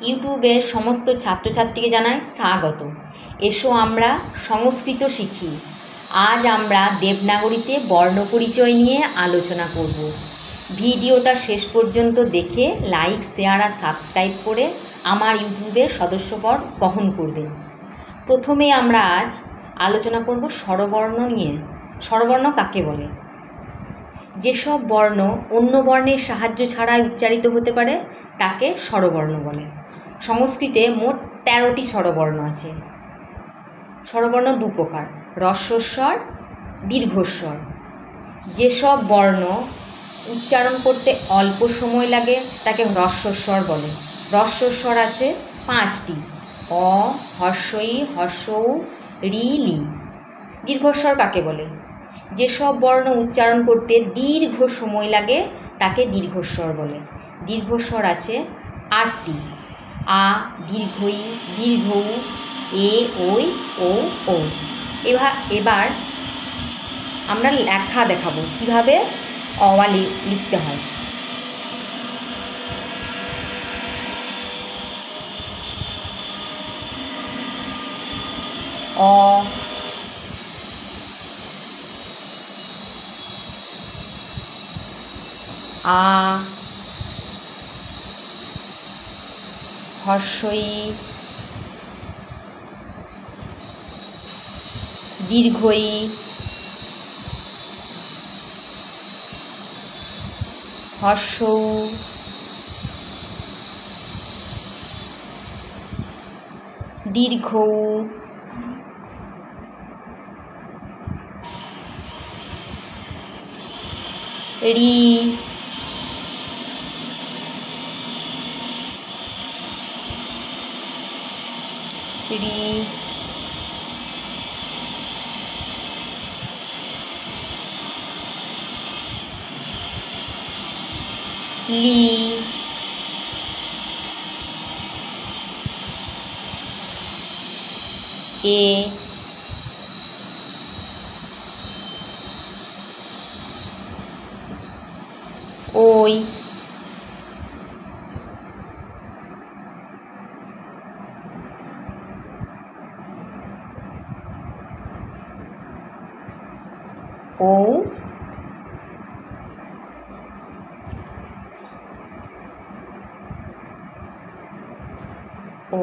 ইউটিউবের সমস্ত ছাত্রছাত্রীকে জানাই স্বাগত। এসো আমরা সংস্কৃত শিখি। আজ আমরা দেবনাগরীতে বর্ণপরিচয় নিয়ে আলোচনা করব। ভিডিওটা শেষ পর্যন্ত দেখে লাইক, শেয়ার আর সাবস্ক্রাইব করে আমার ইউটিউবের সদস্যপদ গ্রহণ করবেন। প্রথমে আমরা আজ আলোচনা করব স্বরবর্ণ নিয়ে। স্বরবর্ণ কাকে বলে? যেসব বর্ণ অন্য বর্ণের সাহায্য ছাড়াই উচ্চারিত হতে পারে তাকে স্বরবর্ণ বলে। সংস্কৃতে মোট 13টি স্বরবর্ণ আছে। স্বরবর্ণ দু প্রকার, হ্রস্বস্বর, দীর্ঘস্বর। যেসব বর্ণ উচ্চারণ করতে অল্প সময় লাগে তাকে হ্রস্বস্বর বলে। হ্রস্বস্বর আছে 5টি: অ, হ্রস্বই, হ্রস্বউ, রি, লি। দীর্ঘস্বর কাকে বলে? যেসব বর্ণ উচ্চারণ করতে দীর্ঘ সময় লাগে তাকে দীর্ঘস্বর বলে। দীর্ঘস্বর আছে 8টি: আ, দীর্ঘই, দীর্ঘউ, এ, ওই, ও, ও। এবার আমরা লেখা দেখাবো কিভাবে অ লিখতে হয়। অ, আ, হ্রস্বই, দীর্ঘই, হ্রস্বউ, দীর্ঘউ, রি, রি, লি, এ, ওই, ও, ও।